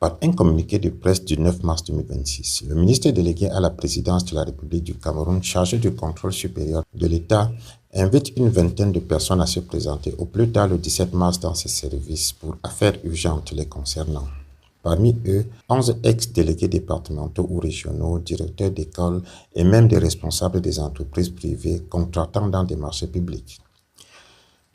Par un communiqué de presse du 9 mars 2026, le ministre délégué à la présidence de la République du Cameroun, chargé du contrôle supérieur de l'État, invite une vingtaine de personnes à se présenter au plus tard le 17 mars dans ses services pour affaires urgentes les concernant. Parmi eux, 11 ex-délégués départementaux ou régionaux, directeurs d'école et même des responsables des entreprises privées contractant dans des marchés publics.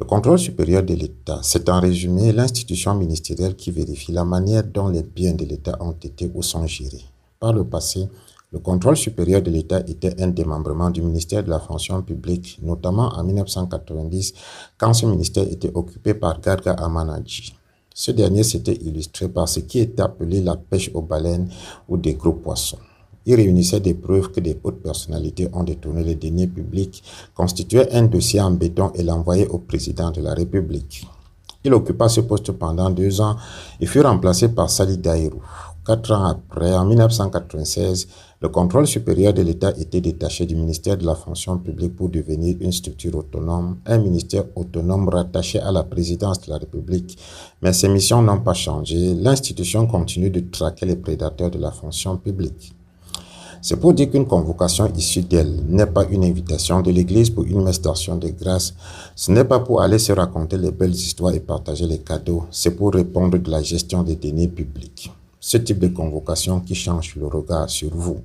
Le contrôle supérieur de l'État, c'est en résumé l'institution ministérielle qui vérifie la manière dont les biens de l'État ont été ou sont gérés. Par le passé, le contrôle supérieur de l'État était un démembrement du ministère de la fonction publique, notamment en 1990, quand ce ministère était occupé par Garga Amanadji. Ce dernier s'était illustré par ce qui est appelé la pêche aux baleines ou des gros poissons. Il réunissait des preuves que des hautes personnalités ont détourné les deniers publics, constituait un dossier en béton et l'envoyait au président de la République. Il occupa ce poste pendant 2 ans et fut remplacé par Sali Daïrou. 4 ans après, en 1996, le contrôle supérieur de l'État était détaché du ministère de la fonction publique pour devenir une structure autonome, un ministère autonome rattaché à la présidence de la République. Mais ses missions n'ont pas changé. L'institution continue de traquer les prédateurs de la fonction publique. C'est pour dire qu'une convocation issue d'elle n'est pas une invitation de l'Église pour une messe d'action de grâce. Ce n'est pas pour aller se raconter les belles histoires et partager les cadeaux. C'est pour répondre de la gestion des deniers publics. Ce type de convocation qui change le regard sur vous.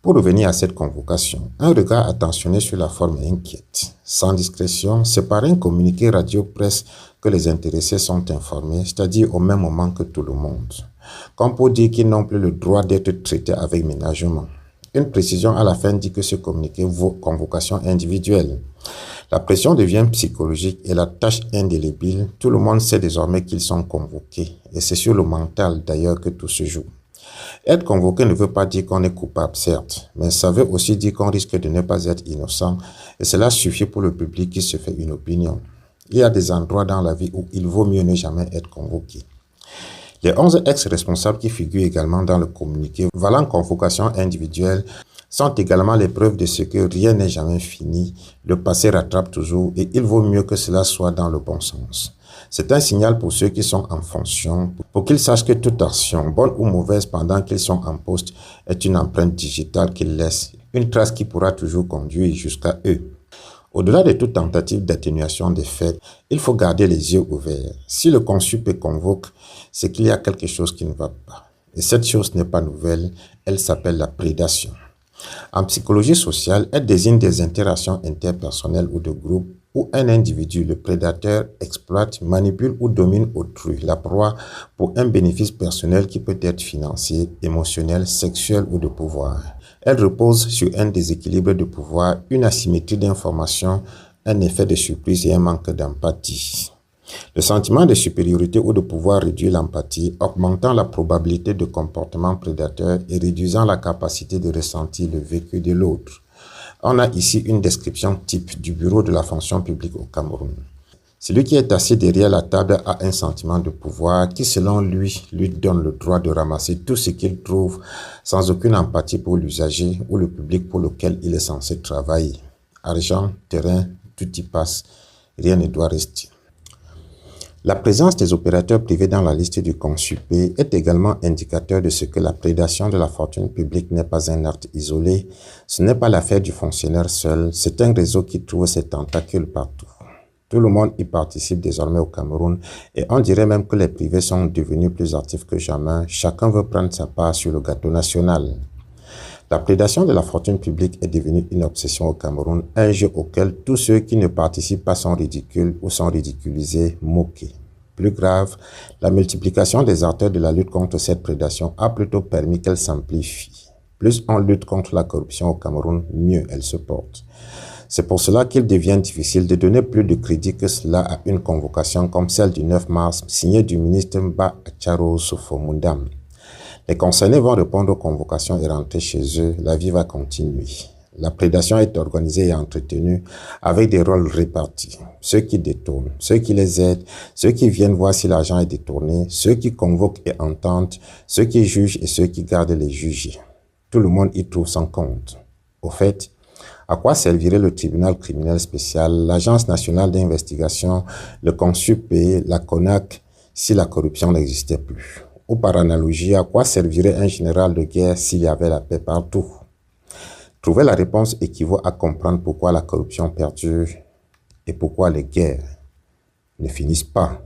Pour revenir à cette convocation, un regard attentionné sur la forme inquiète. Sans discrétion, c'est par un communiqué radio-presse que les intéressés sont informés, c'est-à-dire au même moment que tout le monde. Comme pour dire qu'ils n'ont plus le droit d'être traités avec ménagement. Une précision à la fin dit que ce communiqué vaut convocation individuelle. La pression devient psychologique et la tâche indélébile. Tout le monde sait désormais qu'ils sont convoqués. Et c'est sur le mental d'ailleurs que tout se joue. Être convoqué ne veut pas dire qu'on est coupable, certes, mais ça veut aussi dire qu'on risque de ne pas être innocent. Et cela suffit pour le public qui se fait une opinion. Il y a des endroits dans la vie où il vaut mieux ne jamais être convoqué. Les 11 ex-responsables qui figurent également dans le communiqué valant convocation individuelle sont également les preuves de ce que rien n'est jamais fini, le passé rattrape toujours et il vaut mieux que cela soit dans le bon sens. C'est un signal pour ceux qui sont en fonction, pour qu'ils sachent que toute action, bonne ou mauvaise pendant qu'ils sont en poste, est une empreinte digitale qu'ils laissent, une trace qui pourra toujours conduire jusqu'à eux. Au-delà de toute tentative d'atténuation des faits, il faut garder les yeux ouverts. Si le consup convoque, c'est qu'il y a quelque chose qui ne va pas. Et cette chose n'est pas nouvelle, elle s'appelle la prédation. En psychologie sociale, elle désigne des interactions interpersonnelles ou de groupe où un individu, le prédateur, exploite, manipule ou domine autrui, la proie, pour un bénéfice personnel qui peut être financier, émotionnel, sexuel ou de pouvoir. Elle repose sur un déséquilibre de pouvoir, une asymétrie d'information, un effet de surprise et un manque d'empathie. Le sentiment de supériorité ou de pouvoir réduit l'empathie, augmentant la probabilité de comportement prédateur et réduisant la capacité de ressentir le vécu de l'autre. On a ici une description type du bureau de la fonction publique au Cameroun. Celui qui est assis derrière la table a un sentiment de pouvoir qui, selon lui donne le droit de ramasser tout ce qu'il trouve sans aucune empathie pour l'usager ou le public pour lequel il est censé travailler. Argent, terrain, tout y passe, rien ne doit rester. La présence des opérateurs privés dans la liste du CONSUPE est également indicateur de ce que la prédation de la fortune publique n'est pas un acte isolé, ce n'est pas l'affaire du fonctionnaire seul, c'est un réseau qui trouve ses tentacules partout. Tout le monde y participe désormais au Cameroun et on dirait même que les privés sont devenus plus actifs que jamais. Chacun veut prendre sa part sur le gâteau national. La prédation de la fortune publique est devenue une obsession au Cameroun, un jeu auquel tous ceux qui ne participent pas sont ridicules ou sont ridiculisés, moqués. Plus grave, la multiplication des acteurs de la lutte contre cette prédation a plutôt permis qu'elle s'amplifie. Plus on lutte contre la corruption au Cameroun, mieux elle se porte. C'est pour cela qu'il devient difficile de donner plus de crédit que cela à une convocation comme celle du 9 mars signée du ministre Mba Acharo Sofo-Mundam. Les concernés vont répondre aux convocations et rentrer chez eux. La vie va continuer. La prédation est organisée et entretenue avec des rôles répartis. Ceux qui détournent, ceux qui les aident, ceux qui viennent voir si l'argent est détourné, ceux qui convoquent et entendent, ceux qui jugent et ceux qui gardent les jugés. Tout le monde y trouve son compte. Au fait, à quoi servirait le tribunal criminel spécial, l'Agence nationale d'investigation, le CONSUPE, la CONAC, si la corruption n'existait plus? ou par analogie, à quoi servirait un général de guerre s'il y avait la paix partout? Trouver la réponse équivaut à comprendre pourquoi la corruption perdure et pourquoi les guerres ne finissent pas.